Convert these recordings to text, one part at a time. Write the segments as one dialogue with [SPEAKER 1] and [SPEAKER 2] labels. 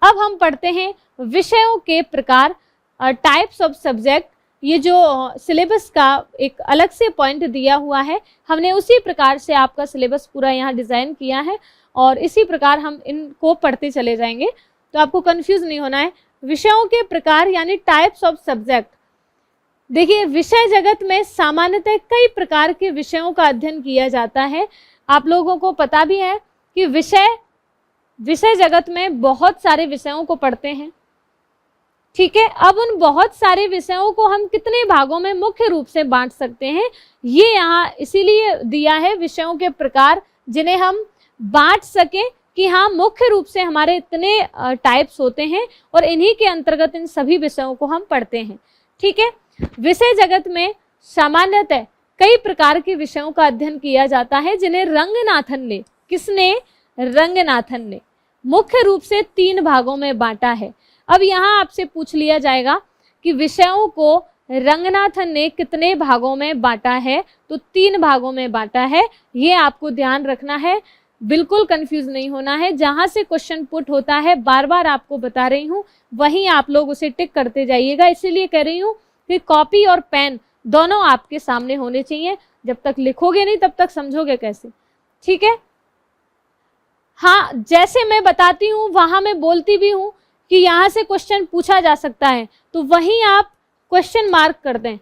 [SPEAKER 1] अब हम पढ़ते हैं विषयों के प्रकार, टाइप्स ऑफ सब्जेक्ट। ये जो सिलेबस का एक अलग से पॉइंट दिया हुआ है, हमने उसी प्रकार से आपका सिलेबस पूरा यहाँ डिज़ाइन किया है और इसी प्रकार हम इनको पढ़ते चले जाएंगे, तो आपको कंफ्यूज नहीं होना है। विषयों के प्रकार यानी टाइप्स ऑफ सब्जेक्ट। देखिए, विषय जगत में सामान्यतः कई प्रकार के विषयों का अध्ययन किया जाता है। आप लोगों को पता भी है कि विषय जगत में बहुत सारे विषयों को पढ़ते हैं, ठीक है। अब उन बहुत सारे विषयों को हम कितने भागों में मुख्य रूप से बांट सकते हैं, ये यहाँ इसीलिए दिया है विषयों के प्रकार जिन्हें हम बांट सकें कि हाँ मुख्य रूप से हमारे इतने टाइप्स होते हैं और इन्हीं के अंतर्गत इन सभी विषयों को हम पढ़ते हैं, ठीक है। विषय जगत में सामान्यतः कई प्रकार के विषयों का अध्ययन किया जाता है जिन्हें रंगनाथन ने, किसने? रंगनाथन ने मुख्य रूप से 3 भागों में बांटा है। अब यहाँ आपसे पूछ लिया जाएगा कि विषयों को रंगनाथन ने कितने भागों में बांटा है, तो 3 भागों में बांटा है। ये आपको ध्यान रखना है, बिल्कुल कंफ्यूज नहीं होना है। जहाँ से क्वेश्चन पुट होता है, बार बार आपको बता रही हूँ, वहीं आप लोग उसे टिक करते जाइएगा। इसीलिए कह रही हूँ कि कॉपी और पेन दोनों आपके सामने होने चाहिए। जब तक लिखोगे नहीं तब तक समझोगे कैसे, ठीक है। हाँ, जैसे मैं बताती हूँ वहाँ मैं बोलती भी हूँ कि यहाँ से क्वेश्चन पूछा जा सकता है, तो वहीं आप क्वेश्चन मार्क कर दें,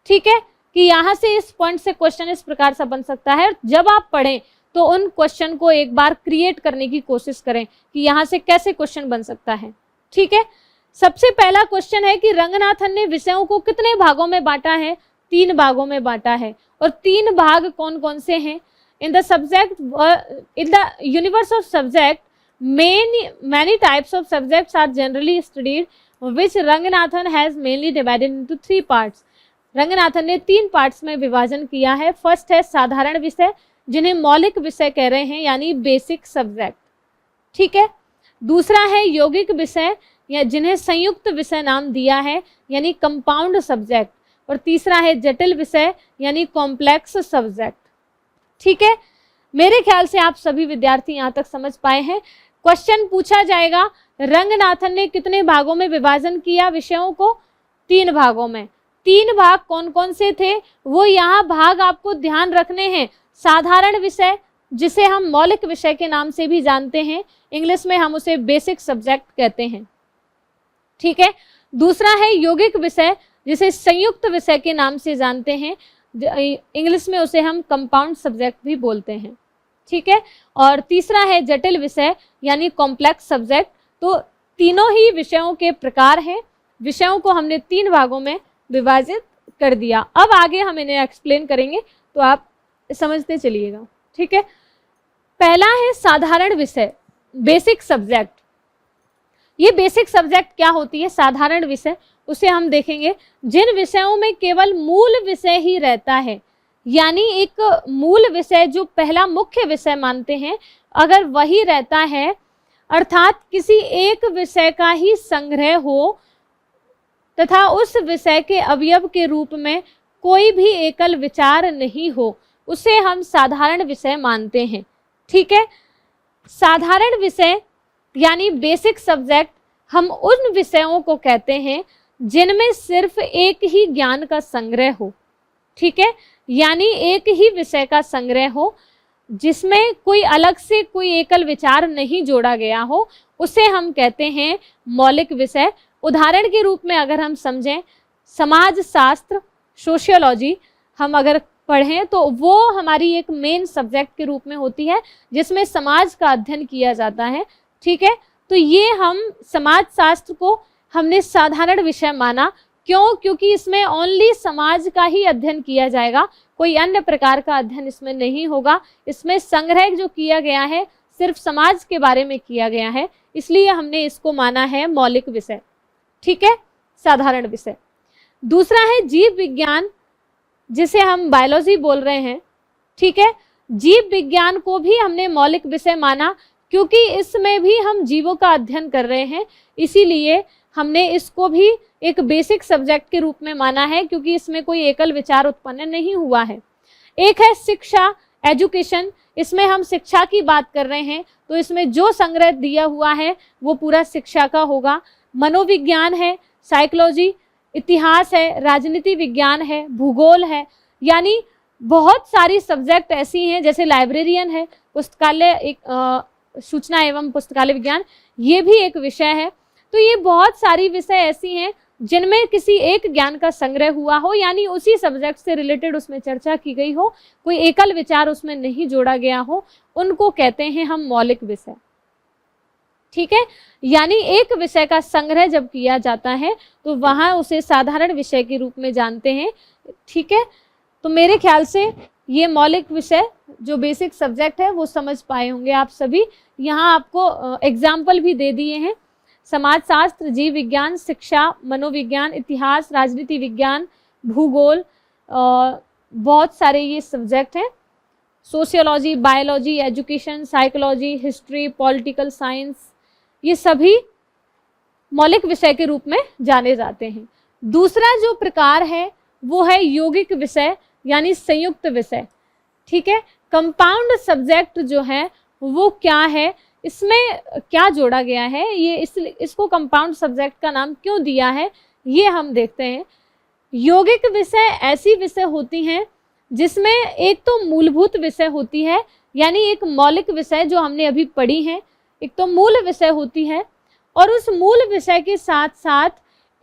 [SPEAKER 1] ठीक है, कि यहाँ से इस पॉइंट से क्वेश्चन इस प्रकार से बन सकता है। जब आप पढ़ें तो उन क्वेश्चन को एक बार क्रिएट करने की कोशिश करें कि यहाँ से कैसे क्वेश्चन बन सकता है, ठीक है। सबसे पहला क्वेश्चन है कि रंगनाथन ने विषयों को कितने भागों में बांटा है? 3 भागों में बांटा है। और 3 भाग कौन कौन से हैं? In the universe of subject many types of subjects are generally studied, which Ranganathan has mainly divided into 3 parts. Ranganathan ने 3 पार्ट्स में विभाजन किया है। फर्स्ट है साधारण विषय, जिन्हें मौलिक विषय कह रहे हैं यानी बेसिक सब्जेक्ट, ठीक है। दूसरा है यौगिक विषय या जिन्हें संयुक्त विषय नाम दिया है यानी कंपाउंड सब्जेक्ट। और तीसरा है जटिल विषय यानी कॉम्प्लेक्स सब्जेक्ट, ठीक है। मेरे ख्याल से आप सभी विद्यार्थी यहाँ तक समझ पाए हैं। क्वेश्चन पूछा जाएगा रंगनाथन ने कितने भागों में विभाजन किया विषयों को? 3 भागों में। 3 भाग कौन कौन से थे वो यहाँ भाग आपको ध्यान रखने हैं। साधारण विषय, जिसे हम मौलिक विषय के नाम से भी जानते हैं, इंग्लिश में हम उसे बेसिक सब्जेक्ट कहते हैं, ठीक है। दूसरा है यौगिक विषय, जिसे संयुक्त विषय के नाम से जानते हैं, इंग्लिश में उसे हम कंपाउंड सब्जेक्ट भी बोलते हैं, ठीक है। और तीसरा है जटिल विषय यानी कॉम्प्लेक्स सब्जेक्ट। तो तीनों ही विषयों के प्रकार हैं। विषयों को हमने 3 भागों में विभाजित कर दिया। अब आगे हम इन्हें एक्सप्लेन करेंगे, तो आप समझते चलिएगा, ठीक है। पहला है साधारण विषय, बेसिक सब्जेक्ट। ये बेसिक सब्जेक्ट क्या होती है? साधारण विषय, उसे हम देखेंगे जिन विषयों में केवल मूल विषय ही रहता है, यानी एक मूल विषय जो पहला मुख्य विषय मानते हैं, अगर वही रहता है, अर्थात किसी एक विषय का ही संग्रह हो तथा उस विषय के अवयव के रूप में कोई भी एकल विचार नहीं हो, उसे हम साधारण विषय मानते हैं, ठीक है। साधारण विषय यानी बेसिक सब्जेक्ट हम उन विषयों को कहते हैं जिनमें सिर्फ एक ही ज्ञान का संग्रह हो, ठीक है, यानी एक ही विषय का संग्रह हो जिसमें कोई अलग से कोई एकल विचार नहीं जोड़ा गया हो, उसे हम कहते हैं मौलिक विषय। उदाहरण के रूप में अगर हम समझें, समाज शास्त्र, सोशियोलॉजी हम अगर पढ़ें तो वो हमारी एक मेन सब्जेक्ट के रूप में होती है जिसमें समाज का अध्ययन किया जाता है, ठीक है। तो ये हम समाज शास्त्र को हमने साधारण विषय माना, क्यों? क्योंकि इसमें ओनली समाज का ही अध्ययन किया जाएगा, कोई अन्य प्रकार का अध्ययन इसमें नहीं होगा। इसमें संग्रह जो किया गया है सिर्फ समाज के बारे में किया गया है, इसलिए हमने इसको माना है मौलिक विषय, ठीक है, साधारण विषय। दूसरा है जीव विज्ञान, जिसे हम बायोलॉजी बोल रहे हैं, ठीक है। जीव विज्ञान को भी हमने मौलिक विषय माना क्योंकि इसमें भी हम जीवों का अध्ययन कर रहे हैं, इसीलिए हमने इसको भी एक बेसिक सब्जेक्ट के रूप में माना है, क्योंकि इसमें कोई एकल विचार उत्पन्न नहीं हुआ है। एक है शिक्षा, एजुकेशन, इसमें हम शिक्षा की बात कर रहे हैं तो इसमें जो संग्रह दिया हुआ है वो पूरा शिक्षा का होगा। मनोविज्ञान है, साइकोलॉजी, इतिहास है, राजनीति विज्ञान है, भूगोल है, यानी बहुत सारी सब्जेक्ट ऐसी हैं, जैसे लाइब्रेरियन है, पुस्तकालय एक सूचना एवं पुस्तकालय विज्ञान, ये भी एक विषय है। तो ये बहुत सारी विषय ऐसी हैं जिनमें किसी एक ज्ञान का संग्रह हुआ हो, यानी उसी सब्जेक्ट से रिलेटेड उसमें चर्चा की गई हो, कोई एकल विचार उसमें नहीं जोड़ा गया हो, उनको कहते हैं हम मौलिक विषय। ठीक है, यानी एक विषय का संग्रह जब किया जाता है तो वहां उसे साधारण विषय के रूप में जानते हैं। ठीक है, तो मेरे ख्याल से ये मौलिक विषय जो बेसिक सब्जेक्ट है वो समझ पाए होंगे आप सभी। यहाँ आपको एग्जाम्पल भी दे दिए हैं, समाजशास्त्र, जीव विज्ञान, शिक्षा, मनोविज्ञान, इतिहास, राजनीति विज्ञान, भूगोल, बहुत सारे ये सब्जेक्ट हैं। Sociology, biology, education, psychology, history, political science, ये सभी मौलिक विषय के रूप में जाने जाते हैं। दूसरा जो प्रकार है वो है यौगिक विषय यानी संयुक्त विषय। ठीक है, कंपाउंड सब्जेक्ट जो है वो क्या है, इसमें क्या जोड़ा गया है, ये इसको कंपाउंड सब्जेक्ट का नाम क्यों दिया है, ये हम देखते हैं। यौगिक विषय ऐसी विषय होती हैं जिसमें एक तो मूलभूत विषय होती है, यानी एक मौलिक विषय जो हमने अभी पढ़ी है, एक तो मूल विषय होती है, और उस मूल विषय के साथ साथ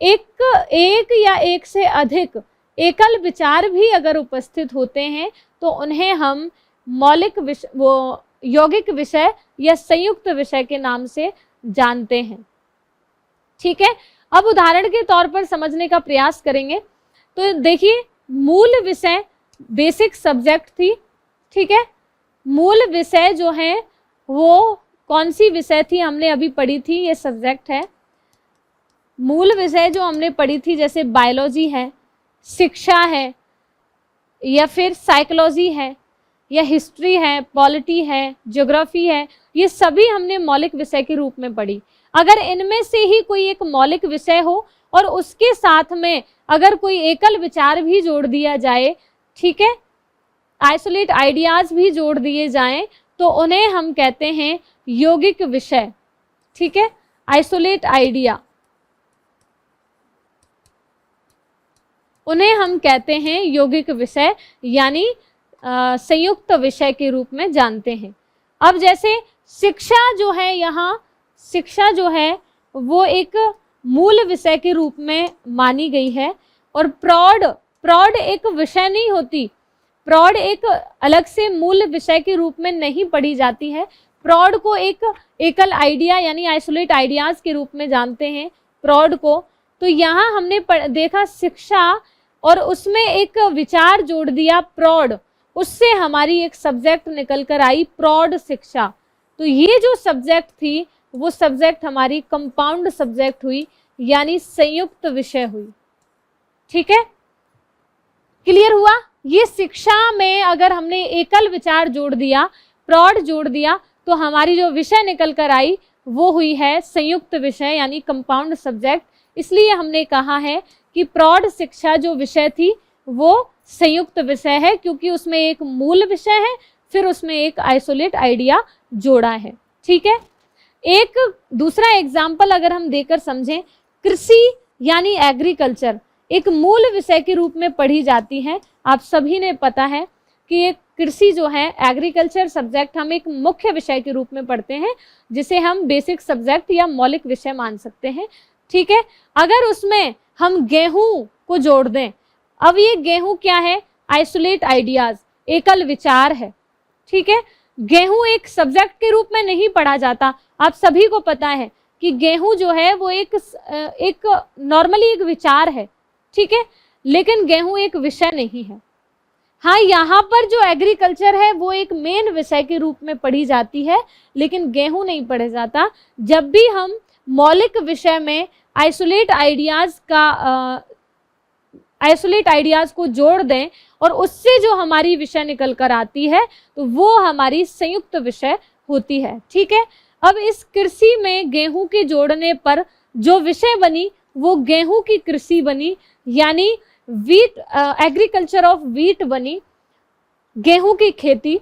[SPEAKER 1] एक या एक से अधिक एकल विचार भी अगर उपस्थित होते हैं तो उन्हें हम मौलिक विषय, वो यौगिक विषय या संयुक्त विषय के नाम से जानते हैं। ठीक है, अब उदाहरण के तौर पर समझने का प्रयास करेंगे। तो देखिए, मूल विषय बेसिक सब्जेक्ट थी। ठीक है, मूल विषय जो है वो कौन सी विषय थी, हमने अभी पढ़ी थी, ये सब्जेक्ट है। मूल विषय जो हमने पढ़ी थी जैसे बायोलॉजी है, शिक्षा है, या फिर साइकोलॉजी है, या हिस्ट्री है, पॉलिटी है, ज्योग्राफी है, ये सभी हमने मौलिक विषय के रूप में पढ़ी। अगर इनमें से ही कोई एक मौलिक विषय हो और उसके साथ में अगर कोई एकल विचार भी जोड़ दिया जाए, ठीक है, आइसोलेट आइडियाज भी जोड़ दिए जाएं, तो उन्हें हम कहते हैं यौगिक विषय। ठीक है, आइसोलेट आइडिया, उन्हें हम कहते हैं यौगिक विषय, यानी संयुक्त विषय के रूप में जानते हैं। अब जैसे शिक्षा जो है, यहाँ शिक्षा जो है वो एक मूल विषय के रूप में मानी गई है, और प्रौढ़ एक विषय नहीं होती, प्रौढ़ एक अलग से मूल विषय के रूप में नहीं पढ़ी जाती है। प्रौढ़ को एक एकल आइडिया यानी आइसोलेट आइडियाज के रूप में जानते हैं प्रौढ़ को। तो यहाँ हमने देखा शिक्षा और उसमें एक विचार जोड़ दिया प्रौढ़, उससे हमारी एक सब्जेक्ट निकल कर आई प्रौढ़ शिक्षा। तो ये जो सब्जेक्ट थी वो सब्जेक्ट हमारी कंपाउंड सब्जेक्ट हुई, यानी संयुक्त विषय हुई। ठीक है, क्लियर हुआ? ये शिक्षा में अगर हमने एकल विचार जोड़ दिया, प्रौढ़ जोड़ दिया, तो हमारी जो विषय निकल कर आई वो हुई है संयुक्त विषय यानी कंपाउंड सब्जेक्ट। इसलिए हमने कहा है कि प्रौढ़ शिक्षा जो विषय थी वो संयुक्त विषय है, क्योंकि उसमें एक मूल विषय है, फिर उसमें एक आइसोलेट आइडिया जोड़ा है। ठीक है, एक दूसरा एग्जाम्पल अगर हम देकर समझें, कृषि यानी एग्रीकल्चर एक मूल विषय के रूप में पढ़ी जाती है। आप सभी ने पता है कि एक कृषि जो है एग्रीकल्चर सब्जेक्ट हम एक मुख्य विषय के रूप में पढ़ते हैं, जिसे हम बेसिक सब्जेक्ट या मौलिक विषय मान सकते हैं। ठीक है, अगर उसमें हम गेहूं को जोड़ दें, अब ये गेहूं क्या है, आइसोलेट आइडियाज, एकल विचार है। ठीक है, गेहूं एक सब्जेक्ट के रूप में नहीं पढ़ा जाता। आप सभी को पता है कि गेहूं जो है वो एक नॉर्मली एक विचार है। ठीक है, लेकिन गेहूं एक विषय नहीं है। हाँ, यहाँ पर जो एग्रीकल्चर है वो एक मेन विषय के रूप में पढ़ी जाती है, लेकिन गेहूं नहीं पढ़ा जाता। जब भी हम मौलिक विषय में आइसोलेट आइडियाज को जोड़ दें और उससे जो हमारी विषय निकल कर आती है तो वो हमारी संयुक्त विषय होती है। ठीक है, अब इस कृषि में गेहूं के जोड़ने पर जो विषय बनी वो गेहूं की कृषि बनी, यानी वीट, एग्रीकल्चर ऑफ वीट बनी, गेहूं की खेती।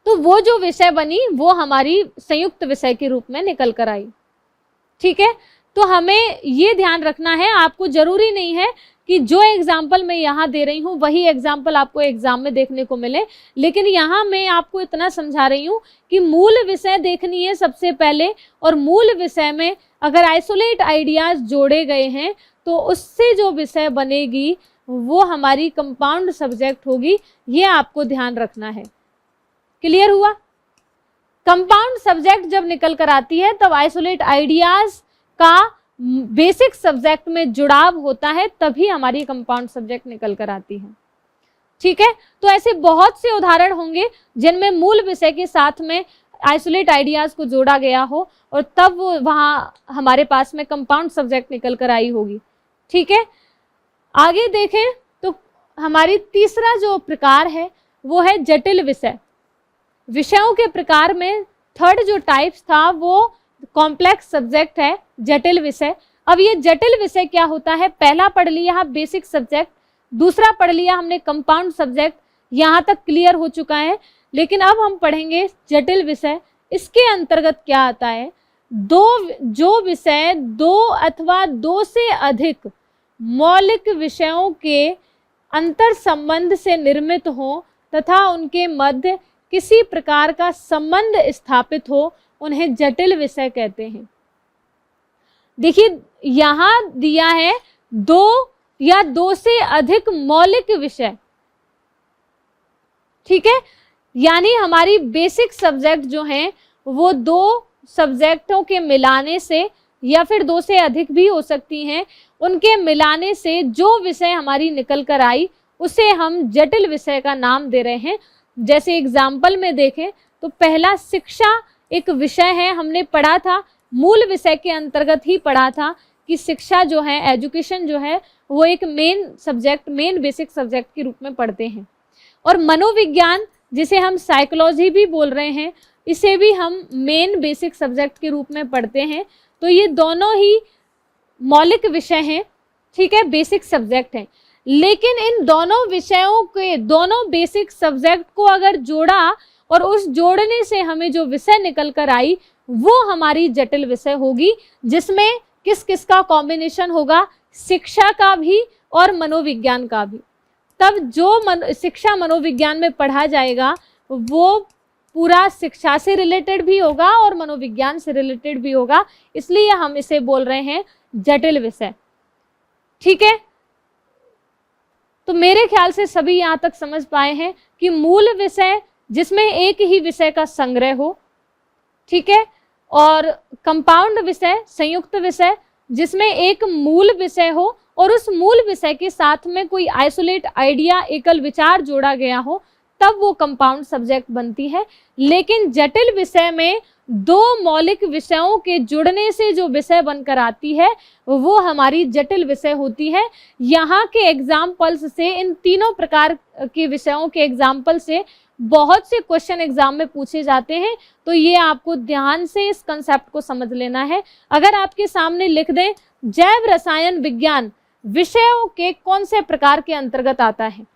[SPEAKER 1] तो वो जो विषय बनी वो हमारी संयुक्त विषय के रूप में निकल कर आई। ठीक है, तो हमें ये ध्यान रखना है, आपको जरूरी नहीं है कि जो एग्जाम्पल मैं यहाँ दे रही हूँ वही एग्जाम्पल आपको एग्जाम में देखने को मिले, लेकिन यहाँ मैं आपको इतना समझा रही हूँ कि मूल विषय देखनी है सबसे पहले, और मूल विषय में अगर आइसोलेट आइडियाज जोड़े गए हैं तो उससे जो विषय बनेगी वो हमारी कंपाउंड सब्जेक्ट होगी, ये आपको ध्यान रखना है। क्लियर हुआ? कंपाउंड सब्जेक्ट जब निकल कर आती है तब आइसोलेट आइडियाज का बेसिक सब्जेक्ट में जुड़ाव होता है, तभी हमारी कंपाउंड सब्जेक्ट निकल कर आती है। ठीक है, तो ऐसे बहुत से उदाहरण होंगे जिनमें मूल विषय के साथ में आइसोलेट आइडियाज को जोड़ा गया हो और तब वहाँ हमारे पास में कंपाउंड सब्जेक्ट निकल कर आई होगी। ठीक है, आगे देखें तो हमारी तीसरा जो प्रकार है वो है जटिल विषय। विषयों के प्रकार में थर्ड जो टाइप्स था वो कॉम्प्लेक्स सब्जेक्ट है, जटिल विषय। अब ये जटिल विषय क्या होता है? पहला पढ़ लिया बेसिक सब्जेक्ट, दूसरा पढ़ लिया हमने कंपाउंड सब्जेक्ट, यहाँ तक क्लियर हो चुका है। लेकिन अब हम पढ़ेंगे जटिल विषय। इसके अंतर्गत क्या आता है? जो विषय दो अथवा दो से अधिक मौलिक विषयों के अंतर संबंध से निर्मित हो तथा उनके मध्य किसी प्रकार का संबंध स्थापित हो, उन्हें जटिल विषय कहते हैं। देखिए यहां दिया है दो या दो से अधिक मौलिक विषय। ठीक है, यानी हमारी बेसिक सब्जेक्ट जो हैं वो दो सब्जेक्टों के मिलाने से या फिर दो से अधिक भी हो सकती हैं, उनके मिलाने से जो विषय हमारी निकल कर आई उसे हम जटिल विषय का नाम दे रहे हैं। जैसे एग्जाम्पल में देखें तो पहला शिक्षा एक विषय है, हमने पढ़ा था, मूल विषय के अंतर्गत ही पढ़ा था कि शिक्षा जो है, एजुकेशन जो है वो एक main subject, main basic subject के रूप में पढ़ते हैं। और मनोविज्ञान जिसे हम साइकोलॉजी भी बोल रहे हैं, इसे भी हम मेन बेसिक सब्जेक्ट के रूप में पढ़ते हैं। तो ये दोनों ही मौलिक विषय हैं, ठीक है, बेसिक सब्जेक्ट हैं। लेकिन इन दोनों विषयों के दोनों बेसिक सब्जेक्ट को अगर जोड़ा और उस जोड़ने से हमें जो विषय निकल कर आई वो हमारी जटिल विषय होगी, जिसमें किस किस का कॉम्बिनेशन होगा? शिक्षा का भी और मनोविज्ञान का भी। तब जो शिक्षा मनोविज्ञान में पढ़ा जाएगा वो पूरा शिक्षा से रिलेटेड भी होगा और मनोविज्ञान से रिलेटेड भी होगा, इसलिए हम इसे बोल रहे हैं जटिल विषय। ठीक है, तो मेरे ख्याल से सभी यहाँ तक समझ पाए हैं कि मूल विषय जिसमें एक ही विषय का संग्रह हो, ठीक है, और कंपाउंड विषय, संयुक्त विषय जिसमें एक मूल विषय हो और उस मूल विषय के साथ में कोई आइसोलेट आइडिया, एकल विचार जोड़ा गया हो, तब वो कंपाउंड सब्जेक्ट बनती है। लेकिन जटिल विषय में दो मौलिक विषयों के जुड़ने से जो विषय बनकर आती है वो हमारी जटिल विषय होती है। यहाँ के एग्जाम्पल्स से, इन तीनों प्रकार के विषयों के एग्जाम्पल से बहुत से क्वेश्चन एग्जाम में पूछे जाते हैं, तो ये आपको ध्यान से इस कंसेप्ट को समझ लेना है। अगर आपके सामने लिख दें जैव रसायन विज्ञान विषयों के कौन से प्रकार के अंतर्गत आता है,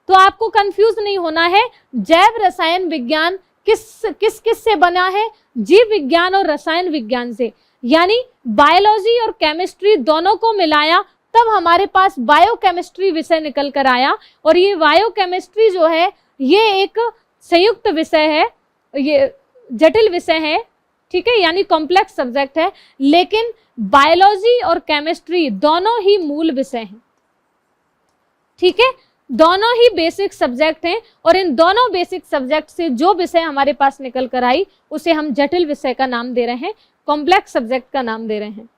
[SPEAKER 1] तो आपको कंफ्यूज नहीं होना है। जैव रसायन विज्ञान किस से बना है? जीव विज्ञान और रसायन विज्ञान से, यानी बायोलॉजी और केमिस्ट्री दोनों को मिलाया तब हमारे पास बायोकेमिस्ट्री विषय निकल कर आया। और ये बायोकेमिस्ट्री जो है ये एक संयुक्त विषय है, ये जटिल विषय है, ठीक है, यानी कॉम्प्लेक्स सब्जेक्ट है। लेकिन बायोलॉजी और केमिस्ट्री दोनों ही मूल विषय हैं, ठीक है, दोनों ही बेसिक सब्जेक्ट हैं। और इन दोनों बेसिक सब्जेक्ट से जो विषय हमारे पास निकल कर आई उसे हम जटिल विषय का नाम दे रहे हैं, कॉम्प्लेक्स सब्जेक्ट का नाम दे रहे हैं।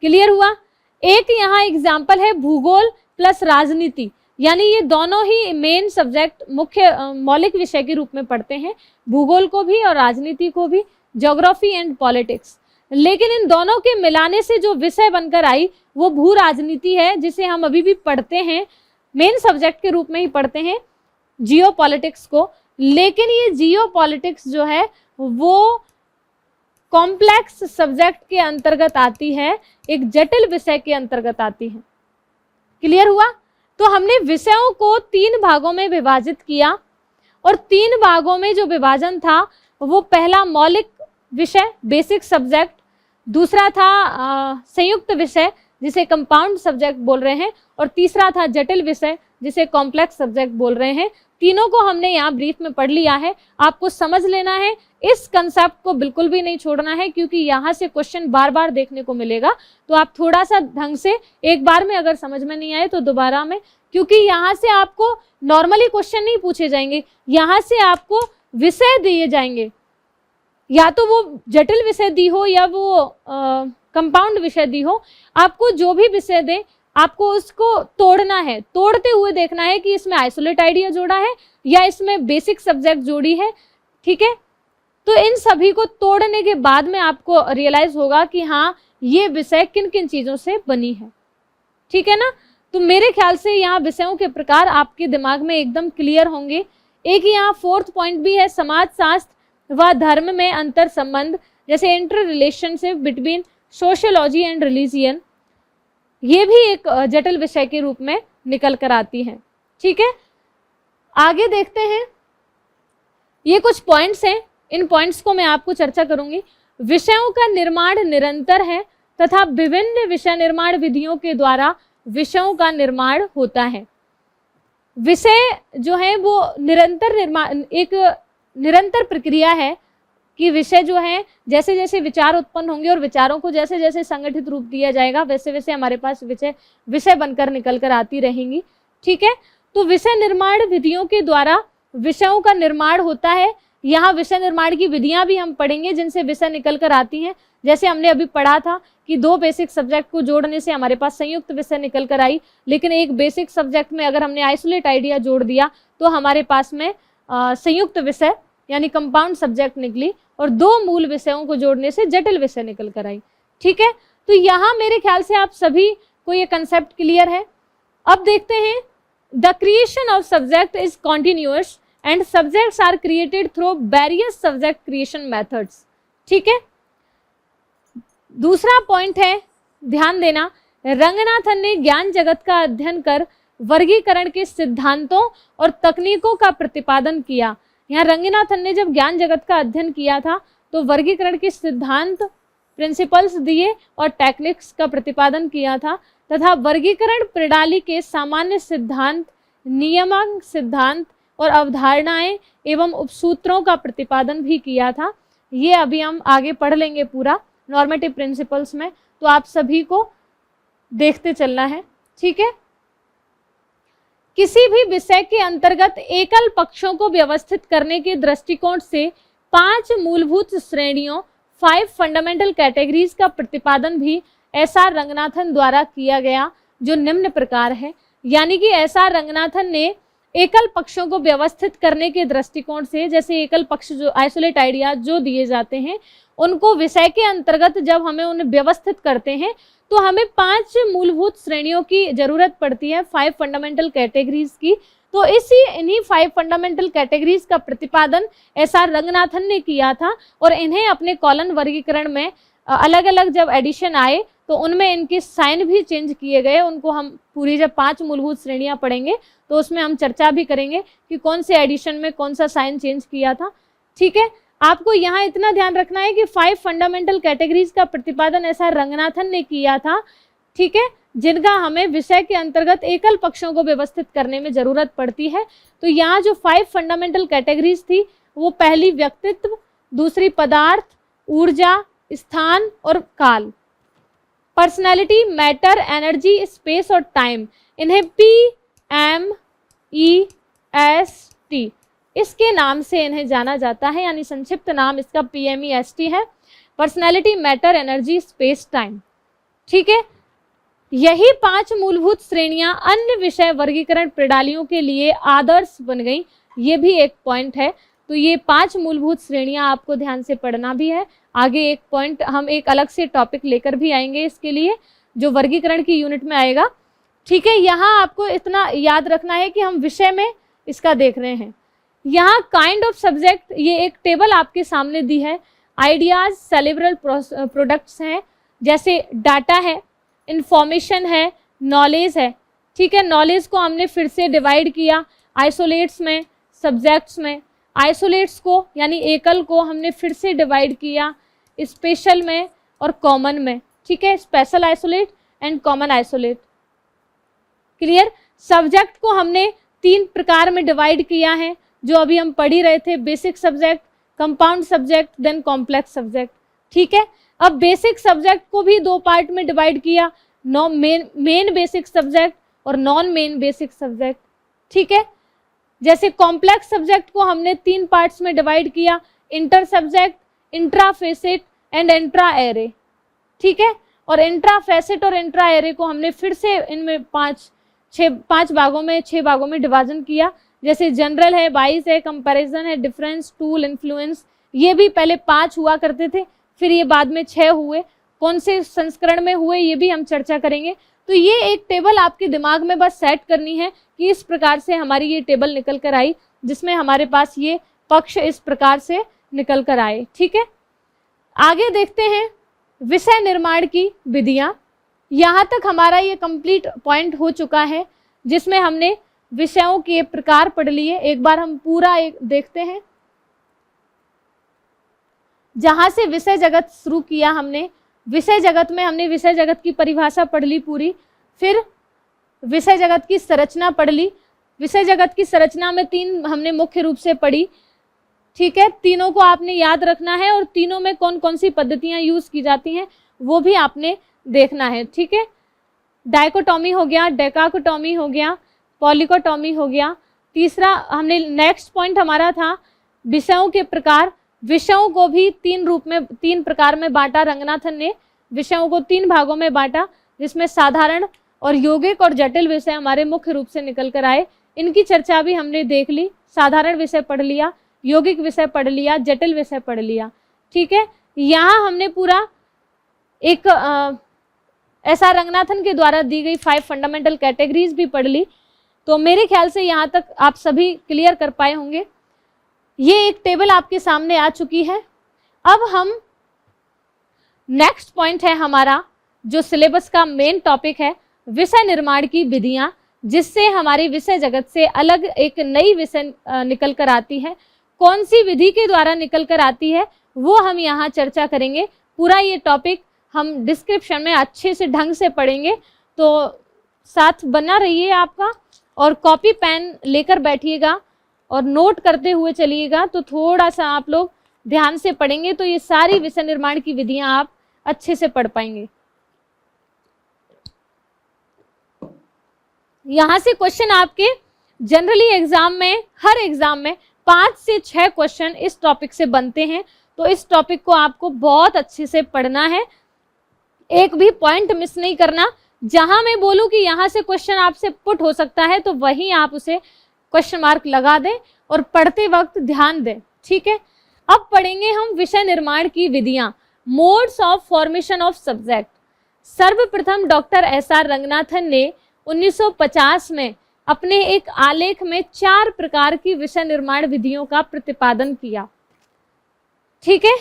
[SPEAKER 1] क्लियर हुआ? एक यहाँ एग्जाम्पल है भूगोल प्लस राजनीति, यानी ये दोनों ही मेन सब्जेक्ट, मुख्य मौलिक विषय के रूप में पढ़ते हैं, भूगोल को भी और राजनीति को भी, ज्योग्राफी एंड पॉलिटिक्स। लेकिन इन दोनों के मिलाने से जो विषय बनकर आई वो भू राजनीति है, जिसे हम अभी भी पढ़ते हैं, मेन सब्जेक्ट के रूप में ही पढ़ते हैं जियो पॉलिटिक्स को। लेकिन ये जियो पॉलिटिक्स जो है वो कॉम्प्लेक्स सब्जेक्ट के अंतर्गत आती है, एक जटिल विषय के अंतर्गत आती है। क्लियर हुआ? तो हमने विषयों को 3 भागों में विभाजित किया और 3 भागों में जो विभाजन था वो पहला मौलिक विषय बेसिक सब्जेक्ट, दूसरा था संयुक्त विषय जिसे कंपाउंड सब्जेक्ट बोल रहे हैं, और तीसरा था जटिल विषय जिसे कॉम्प्लेक्स सब्जेक्ट बोल रहे हैं। तीनों को हमने यहाँ ब्रीफ में पढ़ लिया है, आपको समझ लेना है, इस कंसेप्ट को बिल्कुल भी नहीं छोड़ना है, क्योंकि यहाँ से क्वेश्चन बार बार देखने को मिलेगा। तो आप थोड़ा सा ढंग से, एक बार में अगर समझ में नहीं आए तो दोबारा में, क्योंकि यहाँ से आपको नॉर्मली क्वेश्चन नहीं पूछे जाएंगे, यहाँ से आपको विषय दिए जाएंगे, या तो वो जटिल विषय दी हो या वो कंपाउंड विषय दी हो, आपको जो भी विषय दे आपको उसको तोड़ना है, तोड़ते हुए देखना है कि इसमें आइसोलेट आइडिया जोड़ा है या इसमें बेसिक सब्जेक्ट जोड़ी है, ठीक है। तो इन सभी को तोड़ने के बाद में आपको रियलाइज होगा कि हाँ ये विषय किन किन चीजों से बनी है, ठीक है ना। तो मेरे ख्याल से यहाँ विषयों के प्रकार आपके दिमाग में एकदम क्लियर होंगे। एक यहाँ 4th पॉइंट भी है, समाज शास्त्र व धर्म में अंतर संबंध, जैसे inter relationship between sociology and religion, ये भी एक जटिल विषय के रूप में निकल कर आती है, ठीक है। आगे देखते हैं, ये कुछ पॉइंट्स हैं, इन पॉइंट्स को मैं आपको चर्चा करूंगी। विषयों का निर्माण निरंतर है तथा विभिन्न विषय निर्माण विधियों के द्वारा विषयों का निर्माण होता है। विषय जो है वो निरंतर निर्माण, एक निरंतर प्रक्रिया है कि विषय जो है जैसे जैसे विचार उत्पन्न होंगे और विचारों को जैसे जैसे संगठित रूप दिया जाएगा वैसे वैसे हमारे पास विषय बनकर निकल कर आती रहेंगी, ठीक है। तो विषय निर्माण विधियों के द्वारा विषयों का निर्माण होता है। यहाँ विषय निर्माण की विधियां भी हम पढ़ेंगे जिनसे विषय निकल कर आती हैं। जैसे हमने अभी पढ़ा था कि 2 बेसिक सब्जेक्ट को जोड़ने से हमारे पास संयुक्त विषय निकल कर आई, लेकिन एक बेसिक सब्जेक्ट में अगर हमने आइसोलेट आइडिया जोड़ दिया तो हमारे पास में संयुक्त विषय यानी कंपाउंड सब्जेक्ट निकली, और 2 मूल विषयों को जोड़ने से जटिल विषय निकल कर आई, ठीक है। तो यहाँ मेरे ख्याल से आप सभी को ये कंसेप्ट क्लियर है। अब देखते हैं, the creation of subject is continuous and subjects are created through various subject creation methods, ठीक है। दूसरा पॉइंट है, ध्यान देना, रंगनाथन ने ज्ञान जगत का अध्ययन कर वर्गीकरण के सिद्धांतों और तकनीकों का प्रतिपादन किया। यहाँ रंगनाथन ने जब ज्ञान जगत का अध्ययन किया था तो वर्गीकरण के सिद्धांत, प्रिंसिपल्स दिए और टेक्निक्स का प्रतिपादन किया था, तथा वर्गीकरण प्रणाली के सामान्य सिद्धांत, नियामक सिद्धांत और अवधारणाएं एवं उपसूत्रों का प्रतिपादन भी किया था। ये अभी हम आगे पढ़ लेंगे पूरा नॉर्मेटिव प्रिंसिपल्स में, तो आप सभी को देखते चलना है, ठीक है। किसी भी विषय के अंतर्गत एकल पक्षों को व्यवस्थित करने के दृष्टिकोण से 5 मूलभूत श्रेणियों 5 फंडामेंटल कैटेगरीज का प्रतिपादन भी एस.आर. रंगनाथन द्वारा किया गया, जो निम्न प्रकार है। यानी कि एस.आर. रंगनाथन ने एकल पक्षों को व्यवस्थित करने के दृष्टिकोण से, जैसे एकल पक्ष जो आइसोलेट आइडिया जो दिए जाते हैं उनको विषय के अंतर्गत जब हमें उन्हें व्यवस्थित करते हैं तो हमें 5 मूलभूत श्रेणियों की जरूरत पड़ती है, 5 फंडामेंटल कैटेगरीज की। तो इन्हीं 5 फंडामेंटल कैटेगरीज का प्रतिपादन एस.आर. रंगनाथन ने किया था, और इन्हें अपने कॉलन वर्गीकरण में अलग अलग जब एडिशन आए तो उनमें इनके साइन भी चेंज किए गए। उनको हम पूरी जब 5 मूलभूत श्रेणियां पढ़ेंगे तो उसमें हम चर्चा भी करेंगे कि कौन से एडिशन में कौन सा साइन चेंज किया था, ठीक है। आपको यहाँ इतना ध्यान रखना है कि 5 फंडामेंटल कैटेगरीज का प्रतिपादन एस.आर. रंगनाथन ने किया था, ठीक है, जिनका हमें विषय के अंतर्गत एकल पक्षों को व्यवस्थित करने में जरूरत पड़ती है। तो यहाँ जो 5 फंडामेंटल कैटेगरीज थी वो पहली व्यक्तित्व, दूसरी पदार्थ, ऊर्जा, स्थान और काल, पर्सनैलिटी, मैटर, एनर्जी, स्पेस और टाइम, इन्हें PMEST इसके नाम से इन्हें जाना जाता है, यानी संक्षिप्त नाम इसका PMEST है, personality, matter, energy, space, time, ठीक है। यही 5 मूलभूत श्रेणियां अन्य विषय वर्गीकरण प्रणालियों के लिए आदर्श बन गई, ये भी एक पॉइंट है। तो ये 5 मूलभूत श्रेणियां आपको ध्यान से पढ़ना भी है। आगे एक पॉइंट हम एक अलग से टॉपिक लेकर भी आएंगे इसके लिए, जो वर्गीकरण की यूनिट में आएगा, ठीक है। यहाँ आपको इतना याद रखना है कि हम विषय में इसका देख रहे हैं। यहाँ काइंड ऑफ सब्जेक्ट, ये एक टेबल आपके सामने दी है। आइडियाज, सेरेब्रल प्रोडक्ट्स हैं, जैसे डाटा है, इंफॉर्मेशन है, नॉलेज है, ठीक है। नॉलेज को हमने फिर से डिवाइड किया आइसोलेट्स में, सब्जेक्ट्स में। आइसोलेट्स को यानी एकल को हमने फिर से डिवाइड किया स्पेशल में और कॉमन में, ठीक है, special isolate and common isolate. Clear. Subject को हमने 3 प्रकार में डिवाइड किया है, जो अभी हम पढ़ ही रहे थे, basic subject, compound subject, then complex subject, ठीक है। अब बेसिक सब्जेक्ट को भी 2 पार्ट में डिवाइड किया, मेन बेसिक सब्जेक्ट और नॉन मेन बेसिक सब्जेक्ट, ठीक है। जैसे कॉम्प्लेक्स सब्जेक्ट को हमने 3 पार्ट्स में डिवाइड किया, inter subject, intra facet and intra array, ठीक है। और इंट्रा फेसेट और इंट्रा एरे को हमने फिर से इनमें 5 भागों में 6 भागों में डिवीजन किया। जैसे जनरल है, 22 है, कंपैरिजन है, डिफरेंस, टूल, इन्फ्लुएंस, ये भी पहले 5 हुआ करते थे, फिर ये बाद में 6 हुए। कौन से संस्करण में हुए ये भी हम चर्चा करेंगे। तो ये एक टेबल आपके दिमाग में बस सेट करनी है कि इस प्रकार से हमारी ये टेबल निकल कर आई, जिसमें हमारे पास ये पक्ष इस प्रकार से निकल कर आए, ठीक है। आगे देखते हैं विषय निर्माण की विधियां। यहाँ तक हमारा ये कंप्लीट पॉइंट हो चुका है, जिसमें हमने विषयों के प्रकार पढ़ लिए। एक बार हम पूरा देखते हैं। जहां से विषय जगत शुरू किया हमने, विषय जगत में हमने विषय जगत की परिभाषा पढ़ ली पूरी, फिर विषय जगत की संरचना पढ़ ली। विषय जगत की संरचना में 3 हमने मुख्य रूप से पढ़ी, ठीक है। तीनों को आपने याद रखना है और तीनों में कौन कौन सी पद्धतियां यूज की जाती हैं वो भी आपने देखना है, ठीक है। डाइकोटॉमी हो गया, डेकाकोटॉमी हो गया, पॉलीकोटॉमी हो गया। तीसरा हमने नेक्स्ट पॉइंट हमारा था विषयों के प्रकार। विषयों को भी 3 प्रकार में बांटा। रंगनाथन ने विषयों को 3 भागों में बांटा, जिसमें साधारण और यौगिक और जटिल विषय हमारे मुख्य रूप से निकल कर आए। इनकी चर्चा भी हमने देख ली। साधारण विषय पढ़ लिया, यौगिक विषय पढ़ लिया, जटिल विषय पढ़ लिया, ठीक है। यहाँ हमने पूरा एक ऐसा रंगनाथन के द्वारा दी गई 5 फंडामेंटल कैटेगरीज भी पढ़ ली। तो मेरे ख्याल से यहाँ तक आप सभी क्लियर कर पाए होंगे। ये एक टेबल आपके सामने आ चुकी है। अब हम नेक्स्ट पॉइंट है हमारा जो सिलेबस का मेन टॉपिक है, विषय निर्माण की विधियां, जिससे हमारी विषय जगत से अलग एक नई विषय निकल कर आती है। कौन सी विधि के द्वारा निकल कर आती है वो हम यहाँ चर्चा करेंगे। पूरा ये टॉपिक हम डिस्क्रिप्शन में अच्छे से ढंग से पढ़ेंगे, तो साथ बना रहिए आपका और कॉपी पेन लेकर बैठिएगा और नोट करते हुए चलिएगा। तो थोड़ा सा आप लोग ध्यान से पढ़ेंगे तो ये सारी विषय निर्माण की विधियां आप अच्छे से पढ़ पाएंगे। यहाँ से क्वेश्चन आपके जनरली एग्जाम में, हर एग्जाम में 5 से 6 क्वेश्चन इस टॉपिक से बनते हैं। तो इस टॉपिक को आपको बहुत अच्छे से पढ़ना है, एक भी पॉइंट मिस नहीं करना। जहां मैं बोलूं कि यहाँ से क्वेश्चन आपसे पुट हो सकता है तो वहीं आप उसे क्वेश्चन मार्क लगा दें और पढ़ते वक्त ध्यान दें, ठीक है। अब पढ़ेंगे हम विषय निर्माण की विधियां, modes of formation of subject. सर्वप्रथम डॉक्टर एसआर रंगनाथन ने 1950 में अपने एक आलेख में 4 प्रकार की विषय निर्माण विधियों का प्रतिपादन किया, ठीक है।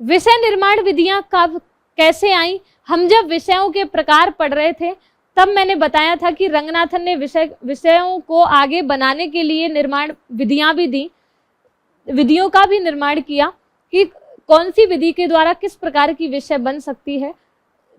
[SPEAKER 1] विषय निर्माण विधियां कब कैसे आई? हम जब विषयों के प्रकार पढ़ रहे थे तब मैंने बताया था कि रंगनाथन ने विषयों को आगे बनाने के लिए निर्माण विधियां भी दी, विधियों का भी निर्माण किया कि कौन सी विधि के द्वारा किस प्रकार की विषय बन सकती है।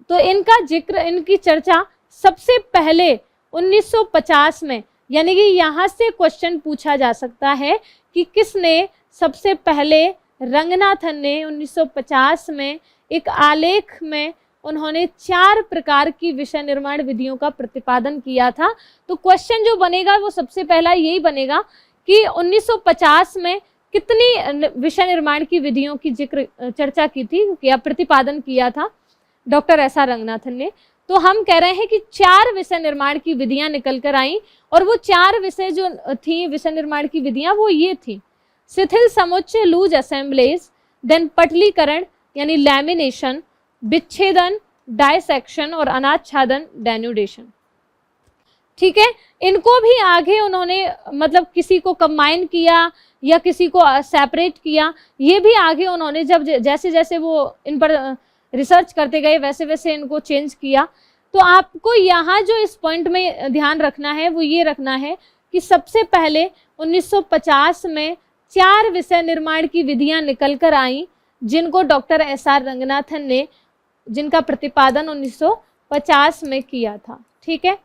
[SPEAKER 1] तो इनका जिक्र, इनकी चर्चा सबसे पहले 1950 में, यानी कि यहाँ से क्वेश्चन पूछा जा सकता है कि किसने सबसे पहले, रंगनाथन ने 1950 में एक आलेख में उन्होंने 4 प्रकार की विषय निर्माण विधियों का प्रतिपादन किया था। तो क्वेश्चन जो बनेगा वो सबसे पहला यही बनेगा कि 1950 में कितनी विषय निर्माण की विधियों की चर्चा की थी या प्रतिपादन किया था डॉक्टर एसआर रंगनाथन ने। तो हम कह रहे हैं कि 4 विषय निर्माण की विधियां निकल कर आई और वो 4 विषय जो थी विषय निर्माण की विधियां वो ये थी: शिथिल समुच्चय लूज असेंबलेज, देन पटलीकरण यानी लैमिनेशन, विच्छेदन डायसेक्शन और अनाच्छादन डेन्यूडेशन, ठीक है। इनको भी आगे उन्होंने मतलब किसी को कंबाइन किया या किसी को सेपरेट किया, ये भी आगे उन्होंने जब जैसे जैसे वो इन पर रिसर्च करते गए वैसे वैसे इनको चेंज किया। तो आपको यहाँ जो इस पॉइंट में ध्यान रखना है वो ये रखना है कि सबसे पहले 1950 में 4 विषय निर्माण की विधियां निकल कर आई, जिनको डॉक्टर एसआर रंगनाथन ने, जिनका प्रतिपादन 1950 में किया था। ठीक है,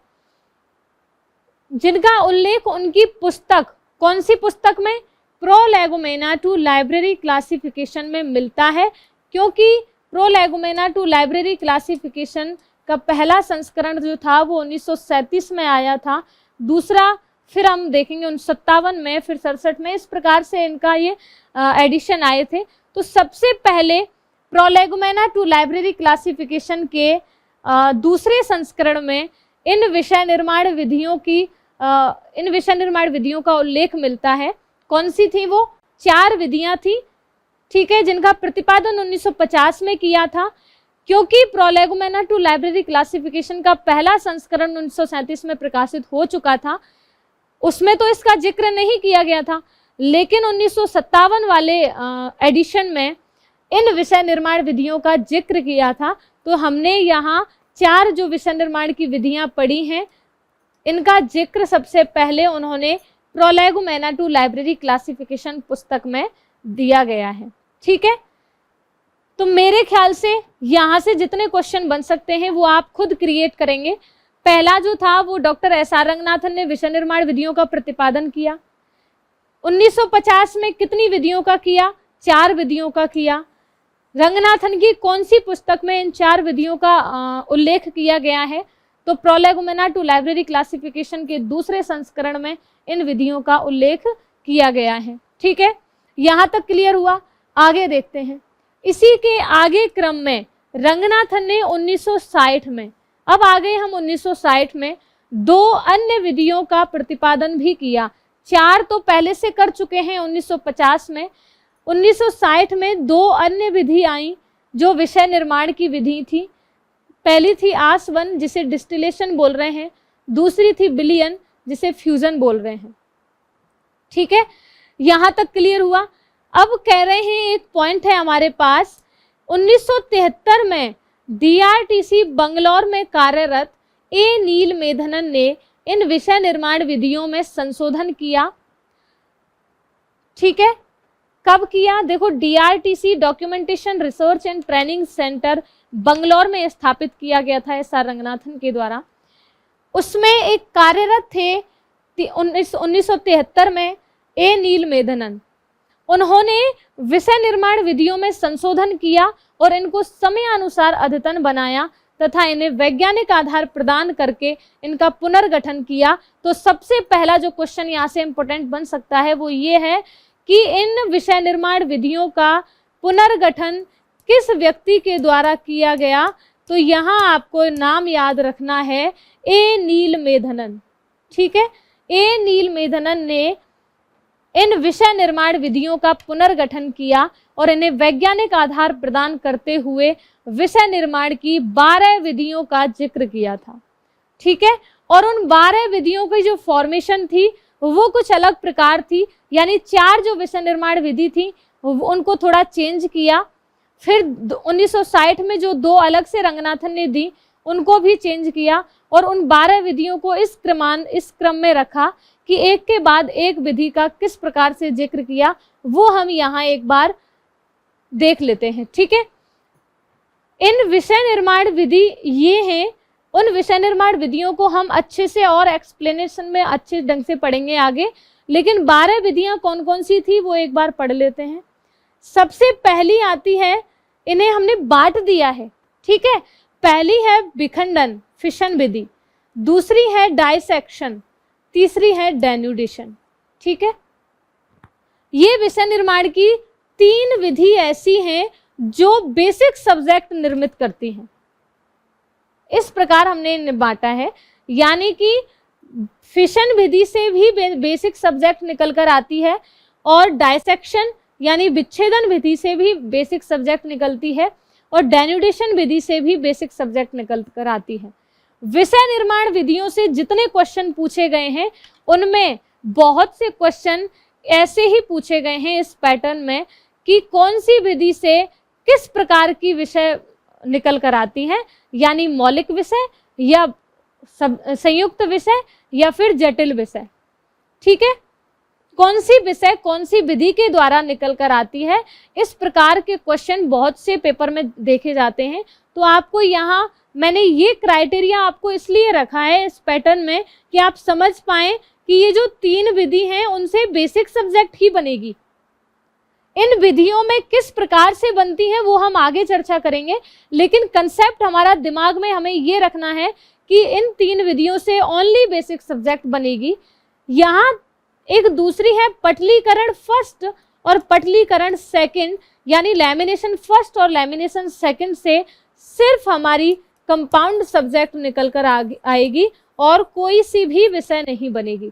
[SPEAKER 1] जिनका उल्लेख उनकी पुस्तक, कौन सी पुस्तक में? प्रोलेगोमेना टू लाइब्रेरी क्लासिफिकेशन में मिलता है, क्योंकि प्रोलेगोमेना टू लाइब्रेरी क्लासिफिकेशन का पहला संस्करण जो था वो 1937 में आया था, दूसरा फिर हम देखेंगे 57 में, फिर 67 में, इस प्रकार से इनका ये एडिशन आए थे। तो सबसे पहले प्रोलेगोमेना टू लाइब्रेरी क्लासिफिकेशन के दूसरे संस्करण में इन विषय निर्माण विधियों का उल्लेख मिलता है। कौन सी थी वो? 4 विधियां थी, ठीक है, जिनका प्रतिपादन 1950 में किया था। क्योंकि प्रोलेगोमेना टू लाइब्रेरी क्लासिफिकेशन का पहला संस्करण 1937 में प्रकाशित हो चुका था, उसमें तो इसका जिक्र नहीं किया गया था, लेकिन 1957 वाले एडिशन में इन विषय निर्माण विधियों का जिक्र किया था। तो हमने यहाँ 4 जो विषय निर्माण की विधियां पढ़ी हैं, इनका जिक्र सबसे पहले उन्होंने प्रोलेगोमेना टू लाइब्रेरी क्लासिफिकेशन पुस्तक में दिया गया है। ठीक है, तो मेरे ख्याल से यहाँ से जितने क्वेश्चन बन सकते हैं वो आप खुद क्रिएट करेंगे। पहला जो था वो डॉक्टर एसआर रंगनाथन ने विषय निर्माण विधियों का प्रतिपादन किया। 1950 में कितनी विधियों का किया? 4 विधियों का किया। रंगनाथन की कौन सी पुस्तक में इन 4 विधियों का उल्लेख किया गया है? तो प्रोलेगोमेना टू लाइब्रेरी क्लासिफिकेशन के दूसरे संस्करण में इन विधियों का उल्लेख किया गया है। ठीक है, यहाँ तक क्लियर हुआ? आगे देखते हैं। इसी के आगे क्रम में रंगनाथन ने 1960 में, अब आ गए हम 1960 में, 2 अन्य विधियों का प्रतिपादन भी किया। 4 तो पहले से कर चुके हैं 1950 में, 1960 में 2 अन्य विधि आई जो विषय निर्माण की विधि थी। पहली थी आस1 जिसे डिस्टिलेशन बोल रहे हैं, दूसरी थी विलियन जिसे फ्यूजन बोल रहे हैं। ठीक है, यहाँ तक क्लियर हुआ? अब कह रहे हैं एक पॉइंट है हमारे पास, 1973 में डीआरटीसी बंगलौर में कार्यरत ए नील मेधनन ने इन विषय निर्माण विधियों में संशोधन किया। ठीक है, कब किया? देखो, DRTC documentation research and training centre Bangalore में स्थापित किया गया था एसआर रंगनाथन के द्वारा। उसमें एक कार्यरत थे 1973 में ए नील मेधनन। उन्होंने विषय निर्माण विधियों में संशोधन किया और इनको समयानुसार अद्यतन बनाया तथा इन्हें वैज्ञानिक आधार प्रदान करके इनका पुनर्गठन किया। तो सबसे पहला जो क्वेश्चन यहाँ से इम्पोर्टेंट बन सकता है वो ये है कि इन विषय निर्माण विधियों का पुनर्गठन किस व्यक्ति के द्वारा किया गया? तो यहाँ आपको नाम याद रखना है, ए नील मेधनन। ठीक है, ए नील मेधनन ने इन विषय निर्माण विधियों का पुनर्गठन किया और इन्हें वैज्ञानिक आधार प्रदान करते हुए विषय निर्माण की 12 विधियों का जिक्र किया था। ठीक है, और उन 12 विधियों की जो फॉर्मेशन थी वो कुछ अलग प्रकार थी, यानी 4 जो विषय निर्माण विधि थी उनको थोड़ा चेंज किया। फिर 1960 में जो 2 अलग से रंगनाथन ने दी उनको भी चेंज किया और उन 12 विधियों को इस क्रम में रखा कि एक के बाद एक विधि का किस प्रकार से जिक्र किया, वो हम यहाँ एक बार देख लेते हैं। ठीक है, इन विषय निर्माण विधि ये हैं, उन विषय निर्माण विधियों को हम अच्छे से और एक्सप्लेनेशन में अच्छे ढंग से पढ़ेंगे आगे, लेकिन 12 विधियां कौन कौन सी थी वो एक बार पढ़ लेते हैं। सबसे पहली आती है, इन्हें हमने बांट दिया है। ठीक है, पहली है विखंडन, फिशन विधि, दूसरी है डाइसेक्शन, तीसरी है डेन्यूडेशन। ठीक है, ये विषय निर्माण की 3 विधि ऐसी हैं जो बेसिक सब्जेक्ट निर्मित करती हैं। इस प्रकार हमने इन्हें बांटा है, यानी कि फिशन विधि से भी बेसिक सब्जेक्ट निकल कर आती है और डाइसेक्शन यानी विच्छेदन विधि से भी बेसिक सब्जेक्ट निकलती है और डेन्यूडेशन विधि से भी बेसिक सब्जेक्ट निकल कर आती है। विषय निर्माण विधियों से जितने क्वेश्चन पूछे गए हैं उनमें बहुत से क्वेश्चन ऐसे ही पूछे गए हैं इस पैटर्न में कि कौन सी विधि से किस प्रकार की विषय निकल कर आती है, यानी मौलिक विषय या संयुक्त विषय या फिर जटिल विषय। ठीक है, कौन सी विषय कौन सी विधि के द्वारा निकल कर आती है। इस प्रकार के क्वेश्चन बहुत से पेपर में देखे जाते हैं। तो आपको यहाँ मैंने ये क्राइटेरिया आपको इसलिए रखा है इस पैटर्न में कि आप समझ पाएं कि ये जो 3 विधि हैं उनसे बेसिक सब्जेक्ट ही बनेगी। इन विधियों में किस प्रकार से बनती हैं वो हम आगे चर्चा करेंगे, लेकिन कंसेप्ट हमारा दिमाग में हमें ये रखना है कि इन 3 विधियों से ओनली बेसिक सब्जेक्ट बनेगी। यहाँ एक दूसरी है पटलीकरण फर्स्ट और पटलीकरण सेकंड, यानी लैमिनेशन फर्स्ट और लैमिनेशन सेकंड से सिर्फ हमारी कंपाउंड सब्जेक्ट निकल कर आएगी और कोई सी भी विषय नहीं बनेगी।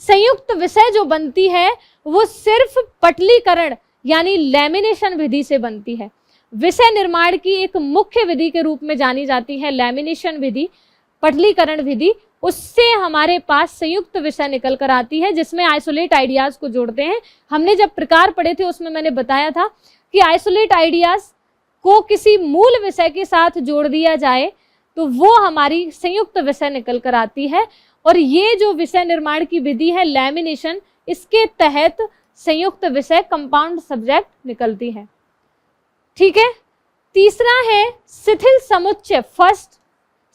[SPEAKER 1] संयुक्त विषय जो बनती है वो सिर्फ पटलीकरण यानी लैमिनेशन विधि से बनती है। विषय निर्माण की एक मुख्य विधि के रूप में जानी जाती है लैमिनेशन विधि, पटलीकरण विधि। उससे हमारे पास संयुक्त विषय निकल कर आती है जिसमें आइसोलेट आइडियाज को जोड़ते हैं। हमने जब प्रकार पढ़े थे उसमें मैंने बताया था कि आइसोलेट आइडियाज को किसी मूल विषय के साथ जोड़ दिया जाए तो वो हमारी संयुक्त विषय निकल कर आती है। और ये जो विषय निर्माण की विधि है लैमिनेशन, इसके तहत संयुक्त विषय कंपाउंड सब्जेक्ट निकलती है। ठीक है। तीसरा है शिथिल समुच्चय फर्स्ट,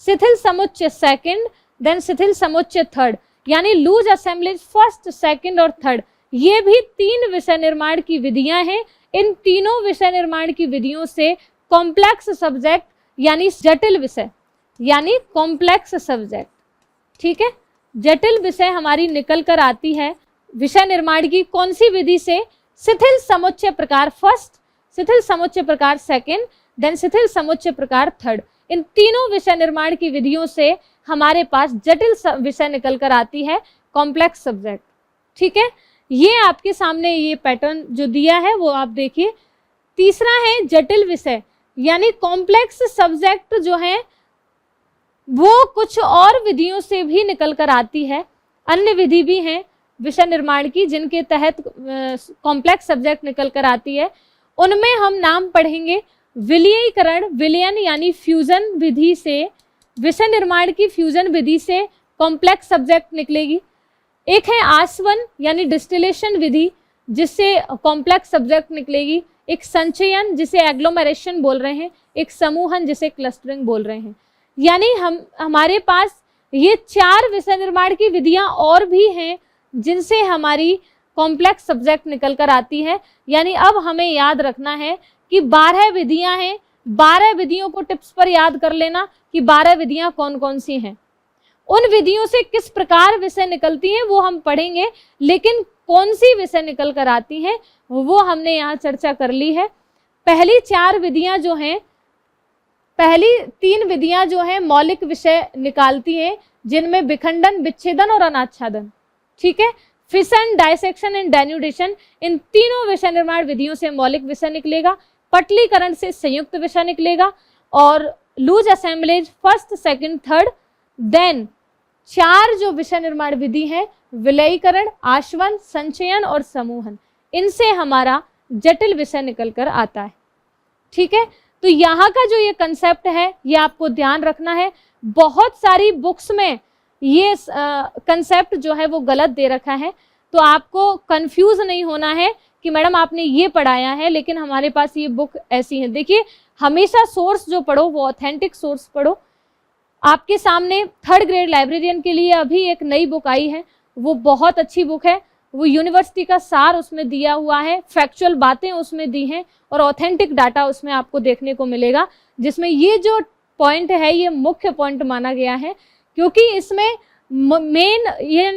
[SPEAKER 1] शिथिल समुच्चय सेकंड, देन शिथिल समुच्चय थर्ड, यानी लूज असेंबलीज फर्स्ट, सेकंड और थर्ड। ये भी 3 विषय निर्माण की विधियां हैं। इन तीनों विषय निर्माण की विधियों से कॉम्प्लेक्स सब्जेक्ट यानी जटिल विषय यानी कॉम्प्लेक्स सब्जेक्ट, ठीक है, जटिल विषय हमारी निकल कर आती है विषय निर्माण की कौन सी विधि से? शिथिल समुच्चय प्रकार फर्स्ट, शिथिल समुच्चय प्रकार सेकंड, देन शिथिल समुच्चय प्रकार थर्ड। इन तीनों विषय निर्माण की विधियों से हमारे पास जटिल विषय निकल कर आती है कॉम्प्लेक्स सब्जेक्ट। ठीक है, ये आपके सामने ये पैटर्न जो दिया है वो आप देखिए। तीसरा है जटिल विषय यानी कॉम्प्लेक्स सब्जेक्ट जो है वो कुछ और विधियों से भी निकल कर आती है। अन्य विधि भी हैं विषय निर्माण की जिनके तहत कॉम्प्लेक्स सब्जेक्ट निकल कर आती है। उनमें हम नाम पढ़ेंगे विलयीकरण, विलयन यानी फ्यूजन विधि से विषय निर्माण की फ्यूजन विधि से कॉम्प्लेक्स सब्जेक्ट निकलेगी। एक है आसवन यानी डिस्टिलेशन विधि जिससे कॉम्प्लेक्स सब्जेक्ट निकलेगी। एक संचयन जिसे एग्लोमेरेशन बोल रहे हैं, एक समूहन जिसे क्लस्टरिंग बोल रहे हैं। यानी हमारे पास ये 4 विषय निर्माण की विधियां और भी हैं जिनसे हमारी कॉम्प्लेक्स सब्जेक्ट निकल कर आती है। यानी अब हमें याद रखना है कि 12 विधियां हैं, 12 विधियों को टिप्स पर याद कर लेना कि 12 विधियां कौन कौन सी हैं। उन विधियों से किस प्रकार विषय निकलती हैं वो हम पढ़ेंगे, लेकिन कौन सी विषय निकल कर आती हैं वो हमने यहाँ चर्चा कर ली है। पहली 4 विधियां जो हैं, पहली 3 विधियां जो हैं मौलिक विषय निकालती हैं जिनमें विखंडन, विच्छेदन और अनाच्छादन। ठीक है, फिशन, डायसेक्शन एंड डेन्यूडेशन, इन तीनों विषय निर्माण विधियों से मौलिक विषय निकलेगा। पटलीकरण से संयुक्त विषय निकलेगा और loose assemblage first, second, third. Then 4 जो विषय निर्माण विधि है विलयीकरण, आश्वन, संचयन और समूहन, इनसे हमारा जटिल विषय निकल कर आता है। ठीक है, तो यहाँ का जो ये कंसेप्ट है ये आपको ध्यान रखना है। बहुत सारी बुक्स में ये कंसेप्ट जो है वो गलत दे रखा है, तो आपको कंफ्यूज नहीं होना है कि मैडम आपने ये पढ़ाया है लेकिन हमारे पास ये बुक ऐसी है। देखिए, हमेशा सोर्स जो पढ़ो वो ऑथेंटिक सोर्स पढ़ो। आपके सामने 3rd ग्रेड लाइब्रेरियन के लिए अभी एक नई बुक आई है, वो बहुत अच्छी बुक है। वो यूनिवर्सिटी का सार उसमें दिया हुआ है, फैक्चुअल बातें उसमें दी हैं और ऑथेंटिक डाटा उसमें आपको देखने को मिलेगा, जिसमें ये जो पॉइंट है ये मुख्य पॉइंट माना गया है। क्योंकि इसमें मेन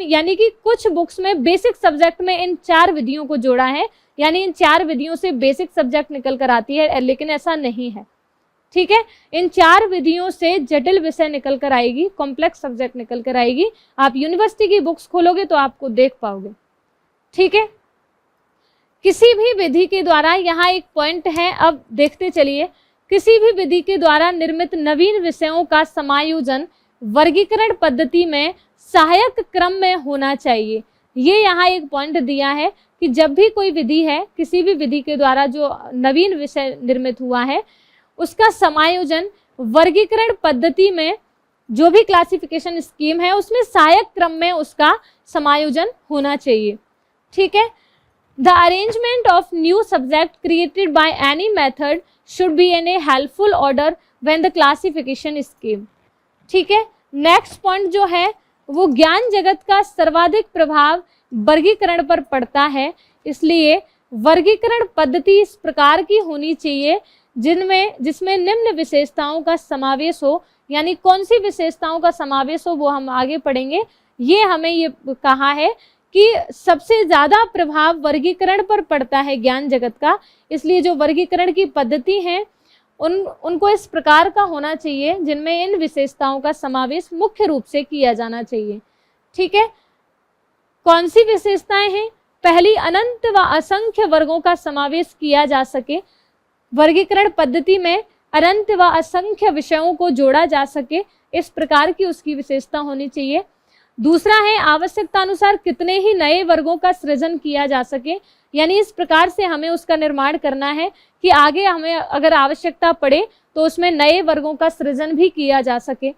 [SPEAKER 1] यानी कि कुछ बुक्स में बेसिक सब्जेक्ट में इन 4 विधियों को जोड़ा है, यानी इन 4 विधियों से बेसिक सब्जेक्ट निकल कर आती है, लेकिन ऐसा नहीं है। ठीक है, इन 4 विधियों से जटिल विषय निकल कर आएगी, कॉम्प्लेक्स सब्जेक्ट निकल कर आएगी। आप यूनिवर्सिटी की बुक्स खोलोगे तो आपको देख पाओगे। ठीक है, किसी भी विधि के द्वारा, यहाँ एक पॉइंट है, अब देखते चलिए। किसी भी विधि के द्वारा निर्मित नवीन विषयों का समायोजन वर्गीकरण पद्धति में सहायक क्रम में होना चाहिए। ये यहाँ एक पॉइंट दिया है कि जब भी कोई विधि है, किसी भी विधि के द्वारा जो नवीन विषय निर्मित हुआ है उसका समायोजन वर्गीकरण पद्धति में जो भी क्लासिफिकेशन स्कीम है उसमें सहायक क्रम में उसका समायोजन होना चाहिए। ठीक है। The arrangement of new subject created by any method should be in A helpful order when the classification scheme. ठीक है। नेक्स्ट पॉइंट जो है वो ज्ञान जगत का सर्वाधिक प्रभाव वर्गीकरण पर पड़ता है, इसलिए वर्गीकरण पद्धति इस प्रकार की होनी चाहिए जिसमें निम्न विशेषताओं का समावेश हो। यानी कौन सी विशेषताओं का समावेश हो वो हम आगे पढ़ेंगे। ये हमें ये कहा है कि सबसे ज़्यादा प्रभाव वर्गीकरण पर पड़ता है ज्ञान जगत का, इसलिए जो वर्गीकरण की पद्धति है उनको इस प्रकार का होना चाहिए जिनमें इन विशेषताओं का समावेश मुख्य रूप से किया जाना चाहिए। ठीक है। कौन सी विशेषताएं हैं? पहली, अनंत व असंख्य वर्गों का समावेश किया जा सके। वर्गीकरण पद्धति में अनंत व असंख्य विषयों को जोड़ा जा सके, इस प्रकार की उसकी विशेषता होनी चाहिए। दूसरा है, आवश्यकता अनुसार कितने ही नए वर्गों का सृजन किया जा सके, यानी इस प्रकार से हमें उसका निर्माण करना है कि आगे हमें अगर आवश्यकता पड़े तो उसमें नए वर्गों का सृजन भी किया जा सके।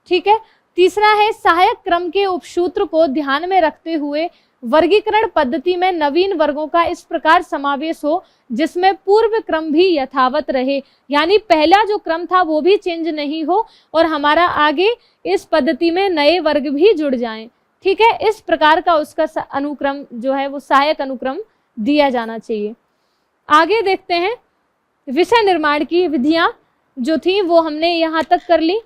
[SPEAKER 1] ठीक है। तीसरा है, सहायक क्रम के उपसूत्र को ध्यान में रखते हुए वर्गीकरण पद्धति में नवीन वर्गों का इस प्रकार समावेश हो जिसमें पूर्व क्रम भी यथावत रहे, यानी पहला जो क्रम था वो भी चेंज नहीं हो और हमारा आगे इस पद्धति में नए वर्ग भी जुड़ जाएं। ठीक है। इस प्रकार का उसका अनुक्रम जो है वो सहायक अनुक्रम दिया जाना चाहिए। आगे देखते हैं, विषय निर्माण की विधियां जो थी वो हमने यहाँ तक कर ली।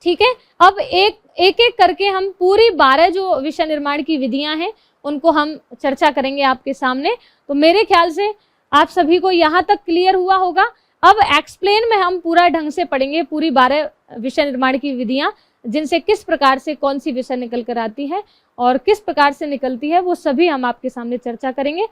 [SPEAKER 1] ठीक है। अब एक एक करके हम पूरी 12 जो विषय निर्माण की विधियां हैं उनको हम चर्चा करेंगे आपके सामने। तो मेरे ख्याल से आप सभी को यहाँ तक क्लियर हुआ होगा। अब एक्सप्लेन में हम पूरा ढंग से पढ़ेंगे पूरी 12 विषय निर्माण की विधियां, जिनसे किस प्रकार से कौन सी विषय निकल कर आती है और किस प्रकार से निकलती है वो सभी हम आपके सामने चर्चा करेंगे।